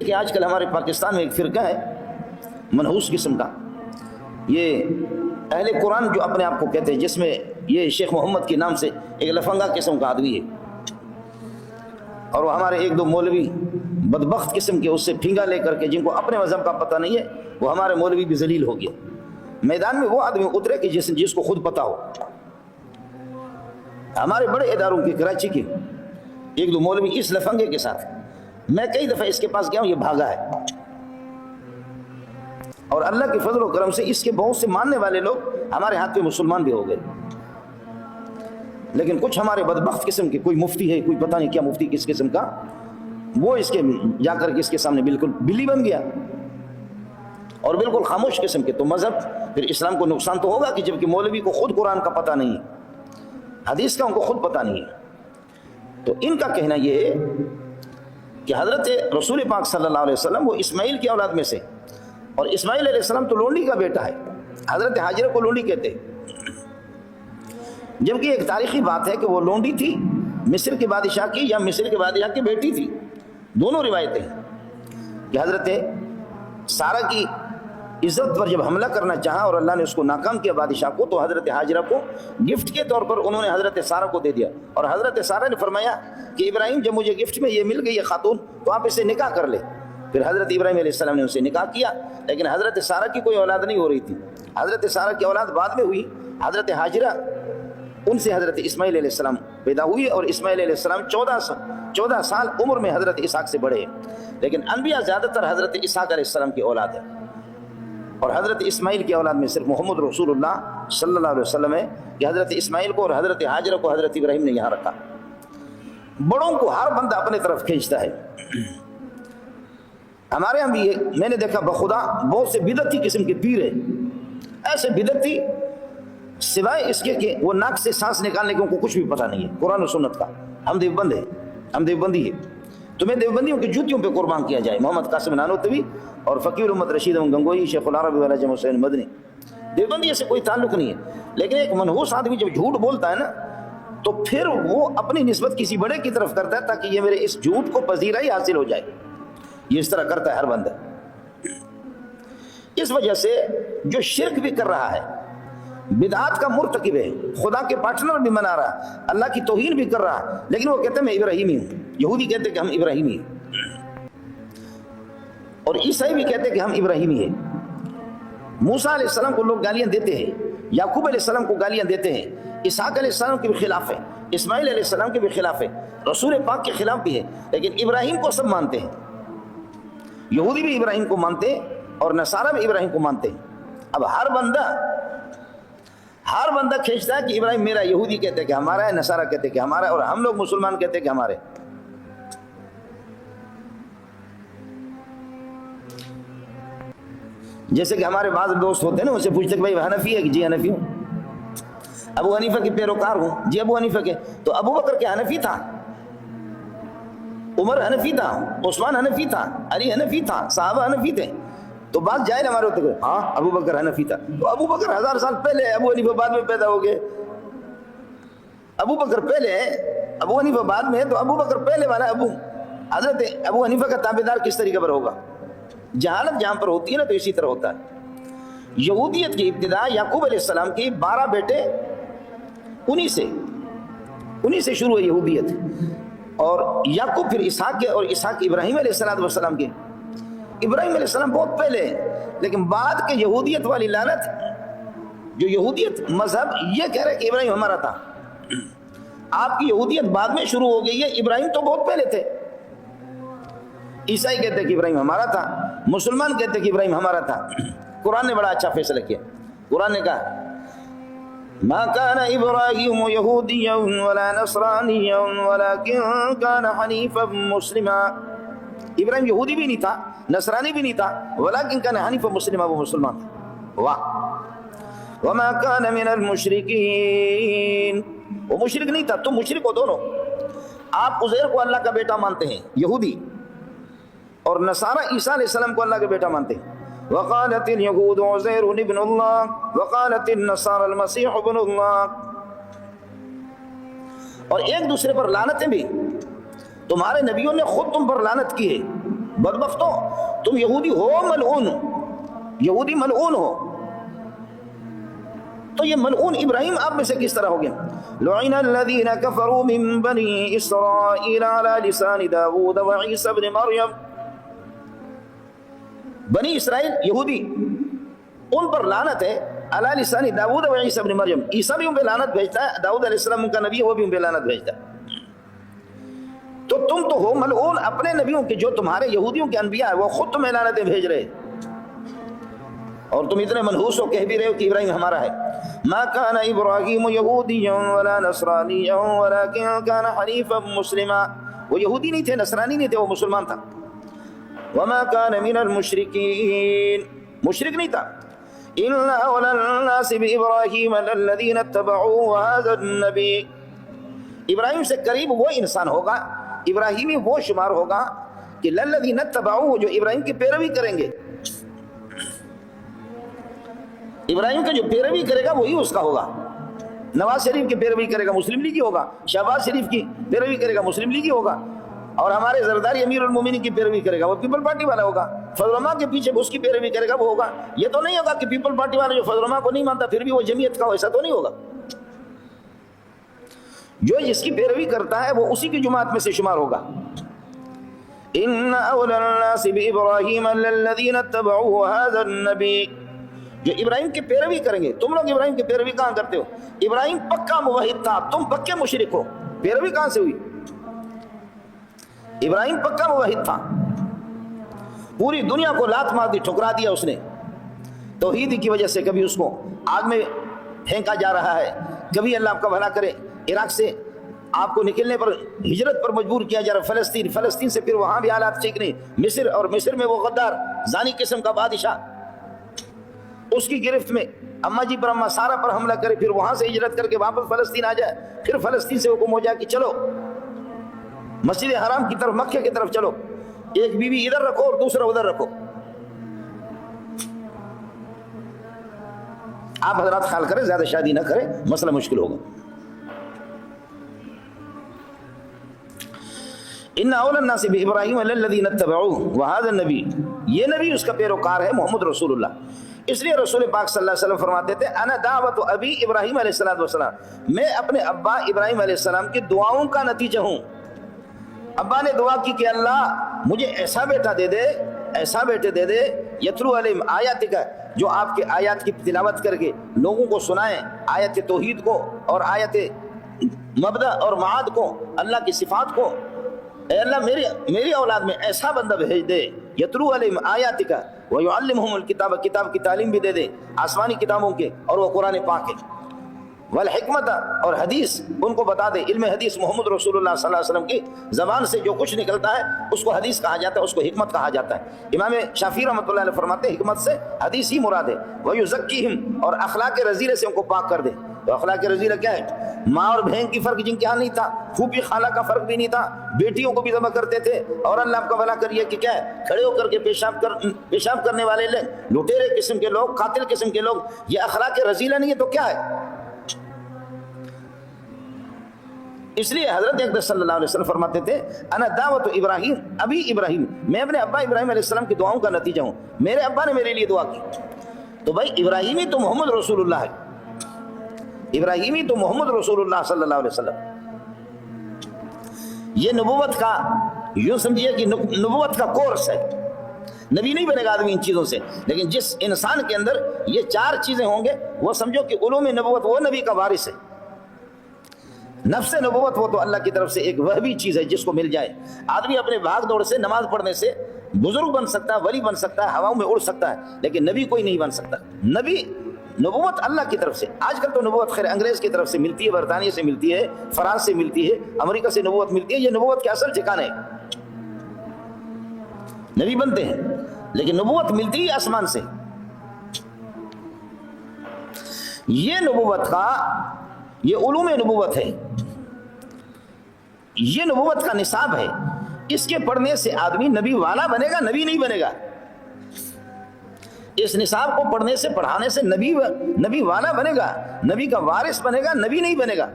کہ آج کل ہمارے پاکستان میں ایک فرقہ ہے منحوس قسم کا، یہ اہل قرآن جو اپنے آپ کو کہتے ہیں، جس میں یہ شیخ محمد کے نام سے ایک لفنگا قسم کا آدمی ہے، اور وہ ہمارے ایک دو مولوی بدبخت قسم کے اس سے پھینگا لے کر کے، جن کو اپنے مذہب کا پتہ نہیں ہے، وہ ہمارے مولوی بھی ذلیل ہو گیا۔ میدان میں وہ آدمی اترے کہ جس کو خود پتہ ہو۔ ہمارے بڑے اداروں کے کراچی کے ایک دو مولوی اس لفنگے کے ساتھ، میں کئی دفعہ اس کے پاس گیا ہوں، یہ بھاگا ہے، اور اللہ کے فضل و کرم سے اس کے بہت سے ماننے والے لوگ ہمارے ہاتھ پہ مسلمان بھی ہو گئے۔ لیکن کچھ ہمارے بدبخت قسم کے، کوئی مفتی ہے، کوئی پتہ نہیں کیا مفتی کس قسم کا، وہ اس کے جا کر کے اس کے سامنے بالکل بلی بن گیا اور بالکل خاموش قسم کے۔ تو مذہب پھر اسلام کو نقصان تو ہوگا کہ جبکہ مولوی کو خود قرآن کا پتہ نہیں ہے، حدیث کا ان کو خود پتہ نہیں ہے۔ تو ان کا کہنا یہ ہے کہ حضرت رسول پاک صلی اللہ علیہ وسلم وہ اسماعیل کی اولاد میں سے، اور اسماعیل علیہ السلام تو لونڈی کا بیٹا ہے، حضرت ہاجرہ کو لونڈی کہتے ہیں، جبکہ ایک تاریخی بات ہے کہ وہ لونڈی تھی مصر کے بادشاہ کی، یا مصر کے بادشاہ کی بیٹی تھی۔ دونوں روایتیں کہ حضرت سارہ کی عزت پر جب حملہ کرنا چاہا اور اللہ نے اس کو ناکام کیا بادشاہ کو، تو حضرت ہاجرہ کو گفٹ کے طور پر انہوں نے حضرت سارہ کو دے دیا، اور حضرت سارہ نے فرمایا کہ ابراہیم جب مجھے گفٹ میں یہ مل گئی ہے خاتون، تو آپ اسے نکاح کر لے۔ پھر حضرت ابراہیم علیہ السلام نے اسے نکاح کیا، لیکن حضرت سارہ کی کوئی اولاد نہیں ہو رہی تھی، حضرت سارہ کی اولاد بعد میں ہوئی۔ حضرت ہاجرہ ان سے حضرت اسماعیل علیہ السلام پیدا ہوئی، اور اسماعیل علیہ السلام 14 سال عمر میں حضرت اسحاق سے بڑے ہیں، لیکن انبیاء زیادہ تر حضرت اسحاق علیہ السلام کی اولاد ہے، اور حضرت اسماعیل کی اولاد میں صرف محمد رسول اللہ صلی اللہ علیہ وسلم ہے کہ حضرت اسماعیل کو اور حضرت ہاجرہ کو حضرت ابراہیم نے یہاں رکھا۔ بڑوں کو ہر بندہ اپنے طرف کھینچتا ہے۔ ہمارے یہاں بھی میں نے دیکھا بخدا بہت سے بدعتی قسم کے پیر ہیں، ایسے بدعتی سوائے اس کے کہ وہ ناک سے سانس نکالنے کے ان کو کچھ بھی پتہ نہیں ہے قرآن و سنت کا۔ ہم دیوبند ہیں، ہم دیوبندی ہے، تمہیں دیوبندیوں کی جوتیوں پہ قربان کیا جائے۔ محمد قاسم نانوتوی اور فقیر امت رشید گنگوئی، شیخ العرب والا جم حسین مدنی، دیوبندی سے کوئی تعلق نہیں ہے۔ لیکن ایک منحوس آدمی جب جھوٹ بولتا ہے نا، تو پھر وہ اپنی نسبت کسی بڑے کی طرف کرتا ہے تاکہ یہ میرے اس جھوٹ کو پذیرائی حاصل ہو جائے۔ یہ اس طرح کرتا ہے ہر بندہ۔ اس وجہ سے جو شرک بھی کر رہا ہے، بدعات کا مرتکب ہے، خدا کے پارٹنر بھی بنا رہا ہے، اللہ کی توہین بھی کر رہا ہے، لیکن وہ کہتے ہیں میں ابراہیمی ہوں۔ یہودی کہتے ہیں کہ ہم ابراہیمی ہیں، اور عیسائی بھی کہتے ہیں کہ ہم ابراہیمی ہیں۔ موسیٰ علیہ السلام کو لوگ گالیاں دیتے ہیں، یعقوب علیہ السلام کو گالیاں دیتے ہیں، اسحاق علیہ السلام کے بھی خلاف ہے، اسماعیل علیہ السلام کے بھی خلاف ہے، رسول پاک کے خلاف بھی ہے، لیکن ابراہیم کو سب مانتے ہیں۔ یہودی بھی ابراہیم کو مانتے ہیں اور نصارہ بھی ابراہیم کو مانتے ہیں۔ اب ہر بندہ کھینچتا ہے کہ ابراہیم میرا، یہودی کہتے ہیں کہ ہمارا ہے، نصارہ کہتے ہیں کہ ہمارا ہے، اور ہم لوگ مسلمان کہتے ہیں کہ ہمارے۔ جیسے کہ ہمارے بعض دوست ہوتے ہیں نا، ان سے پوچھتے کہ بھائی حنفی ہے کہ جی حنفی ہوں، ابو حنیفہ کے پیروکار ہوں، جی ابو حنیفہ کے۔ تو ابو بکر کے حنفی تھا، عمر حنفی تھا، عثمان حنفی تھا، علی حنفی تھا، صحابہ حنفی تھے۔ تو بات جائے ہمارے ہوتے کہ ہاں ابو بکر حنفی تھا، تو ابو بکر 1000 سال پہلے ہے، ابو حنیفہ بعد میں پیدا ہو گئے۔ ابو بکر پہلے ہے، ابو حنیفہ بعد میں ہے، تو ابو بکر پہلے والا ابو حضرت ابو حنیفہ کا تابعدار کس طریقے پر ہوگا؟ جہالت جہاں پر ہوتی ہے نا، تو اسی طرح ہوتا ہے۔ یہودیت کی ابتدا یعقوب علیہ السلام کی 12 بیٹے، انہی سے شروع ہے یہودیت، اور یعقوب پھر اسحاق کے، اور اسحاق ابراہیم علیہ السلام کے۔ ابراہیم علیہ السلام بہت پہلے ہے، لیکن بعد کے یہودیت والی لعنت، جو یہودیت مذہب یہ کہہ رہے کہ ابراہیم ہمارا تھا، آپ کی یہودیت بعد میں شروع ہو گئی ہے، ابراہیم تو بہت پہلے تھے۔ عیسائی کہتے ہیں کہ ابراہیم ہمارا تھا، مسلمان کہتے ہیں کہ ابراہیم ہمارا تھا۔ قرآن نے بڑا اچھا فیصلہ کیا، قرآن نے کہا ما كان ابراہیم یہودیا ولا نصرانیا ولكن كان حنیفا مسلما۔ ابراہیم یہودی بھی نہیں تھا، نصرانی بھی نہیں تھا، ولكن كان حنیفا مسلما، وہ مسلمان تھا۔ واہ۔ وما كان من المشرکین، وہ مشرک نہیں تھا، تم مشرک ہو دونوں۔ آپ عزیر کو اللہ کا بیٹا مانتے ہیں یہودی، اور نصارہ عیسیٰ علیہ السلام کو اللہ کا بیٹا مانتے ہیں۔ وقالت اليهود عزير ابن الله وقالت النصارى المسيح ابن الله۔ اور ایک دوسرے پر لعنتیں بھی، تمہارے نبیوں نے خود تم پر لعنت کی ہے، بدبختوں، تم یہودی ہو ملعون، یہودی ملعون ہو. تو یہ ملعون ابراہیم آپ میں سے کس طرح ہو گیا؟ لعن الذین کفروا من بنی اسرائیل علی لسان داود وعیسی ابن مریم. بنی اسرائیل یہودی، ان پر لعنت ہے، علی لسان داود وعیسی ابن مریم. عیسیٰ بھی ان پہ لعنت بھیجتا ہے، داؤد علیہ السلام ان کا نبی ہے، وہ بھی ان پہ لعنت بھیجتا ہے. تو تم تو ہو ملعون اپنے نبیوں کے، جو تمہارے یہودیوں کے انبیاء ہیں وہ خود تمہیں لعنتیں بھیج رہے، اور تم اتنے منحوس ہو کہہ بھی رہے ہو کہ ابراہیم ہمارا ہے. ما كان ابراہیم یہودیا ولا نصرانیا ولكن كان حنیفا مسلما. وہ یہودی نہیں تھے، نصرانی نہیں تھے، وہ مسلمان تھا. وما كان من المشرکین، مشرک نہیں تھا. ان اولى الناس بابراہیم الذین اتبعوه وهذا النبی. ابراہیم سے قریب وہ انسان ہوگا، ابراہیمی وہ شمار ہوگا کہ الذین اتبعوه، جو ابراہیم کی پیروی کریں گے. ابراہیم کا جو پیروی کرے گا وہی اس کا ہوگا. نواز شریف کی پیروی کرے گا مسلم لیگی ہوگا، شہباز شریف کی پیروی کرے گا مسلم لیگی ہوگا، اور ہمارے زرداری امیر المومنین کی پیروی کرے گا وہ پیپل پارٹی والا ہوگا. فضل الرحمن کے پیچھے اس کی پیروی کرے گا وہ ہوگا. یہ تو نہیں ہوگا کہ پیپل پارٹی والا جو فضل الرحمن کو نہیں مانتا پھر بھی وہ جمعیت کا ہو، ایسا تو نہیں ہوگا. جو جس کی پیروی کرتا ہے وہ اسی کی جماعت میں سے شمار ہوگا. ان اولى الناس بابراہیم الذین اتبعوه وهذا النبی. جو ابراہیم کی پیروی کریں گے. تم لوگ ابراہیم کی پیروی کہاں کرتے ہو؟ ابراہیم پکا موحد تھا، تم پکے مشرک ہو. پیروی کہاں سے ہوئی؟ ابراہیم پکا موحد تھا، پوری دنیا کو لات مار دی، ٹھکرا دیا اس نے. توحید کی وجہ سے کبھی اس کو آگ میں پھینکا جا رہا ہے، کبھی اللہ آپ کا بھلا کرے عراق سے آپ کو نکلنے پر، ہجرت پر مجبور کیا جا رہا فلسطین، فلسطین سے پھر وہاں بھی حالات ٹھیک نہیں، مصر، اور مصر میں وہ غدار زانی قسم کا بادشاہ، اس کی گرفت میں اماں جی پر، اماں سارا پر حملہ کرے، پھر وہاں سے ہجرت کر کے واپس فلسطین آ جائے، پھر فلسطین سے حکم ہو جائے کہ چلو مسجد حرام کی طرف، مکہ کی طرف چلو، ایک بیوی ادھر رکھو اور دوسرا ادھر رکھو. آپ حضرات خیال کریں، زیادہ شادی نہ کریں، مسئلہ مشکل ہوگا. ان اول الناس بابراہیم الذین اتبعوه وهذا النبی. یہ نبی اس کا پیروکار ہے محمد رسول اللہ. اس لیے رسول پاک صلی اللہ علیہ وسلم فرماتے تھے انا دعوت ابی ابراہیم علیہ السلام، میں اپنے ابا ابراہیم علیہ السلام کی دعاؤں کا نتیجہ ہوں. ابا نے دعا کی کہ اللہ مجھے ایسا بیٹا دے دے، ایسا بیٹے دے دے، یتلو علیہم آیاتک، جو آپ کے آیات کی تلاوت کر کے لوگوں کو سنائیں، آیت توحید کو اور آیت مبدأ اور معاد کو، اللہ کی صفات کو. اے اللہ میری اولاد میں ایسا بندہ بھیج دے، یتلو علیہم آیاتک ویعلمہم الکتاب، کتاب کی تعلیم بھی دے دے، آسمانی کتابوں کے، اور وہ قرآن پاک ہے، والحکمت، اور حدیث ان کو بتا دے. علم حدیث محمد رسول اللہ صلی اللہ علیہ وسلم کی زبان سے جو کچھ نکلتا ہے اس کو حدیث کہا جاتا ہے، اس کو حکمت کہا جاتا ہے. امام شافعی رحمۃ اللہ علیہ فرماتے ہیں حکمت سے حدیث ہی مراد ہے. ویزکیہم، اور اخلاق رذیلہ سے ان کو پاک کر دے. تو اخلاق رذیلہ کیا ہے؟ ماں اور بہن کی فرق جن کے یہاں نہیں تھا، پھوپھی خالہ کا فرق بھی نہیں تھا، بیٹیوں کو بھی ذبح کرتے تھے. اور اللہ آپ کا بھلا کریے کہ کیا ہے، کھڑے ہو کر کے پیشاب کرنے والے لٹیرے قسم کے لوگ، قاتل قسم کے لوگ، یہ اخلاق رذیلہ نہیں ہے تو کیا ہے؟ اس لیے حضرت اقدس صلی اللہ علیہ وسلم فرماتے تھے انا دعوت ابراہیم ابی ابراہیم، میں اپنے ابا ابراہیم علیہ السلام کی دعاؤں کا نتیجہ ہوں. میرے ابا نے میرے لیے دعا کی. تو بھائی ابراہیمی تو محمد رسول اللہ ہے، ابراہیمی تو محمد رسول اللہ صلی اللہ علیہ وسلم. یہ نبوت کا، یوں سمجھیے کہ نبوت کا کورس ہے. نبی نہیں بنے گا آدمی ان چیزوں سے، لیکن جس انسان کے اندر یہ چار چیزیں ہوں گے وہ سمجھو کہ علوم نبوت، وہ نبی کا وارث ہے. نفس نبوت وہ تو اللہ کی طرف سے ایک وہبی چیز ہے جس کو مل جائے. آدمی اپنے بھاگ دوڑ سے، نماز پڑھنے سے بزرگ بن سکتا ہے، ولی بن سکتا ہے، ہواؤں میں اڑ سکتا ہے، لیکن نبی کوئی نہیں بن سکتا. نبوت اللہ کی طرف سے. آج کل تو نبوت خیر انگریز کی طرف سے ملتی ہے، برطانیہ سے ملتی ہے، فرانس سے ملتی ہے، امریکہ سے نبوت ملتی ہے. یہ نبوت کے اصل ٹھکانے ہے. نبی بنتے ہیں لیکن نبوت ملتی ہے آسمان سے. یہ نبوت کا، یہ علوم نبوت ہے، یہ نبوت کا نصاب ہے. اس کے پڑھنے سے آدمی نبی والا بنے گا، نبی نہیں بنے گا. اس نصاب کو پڑھنے سے، پڑھانے سے نبی والا بنے گا، نبی کا وارث بنے گا، نبی نہیں بنے گا.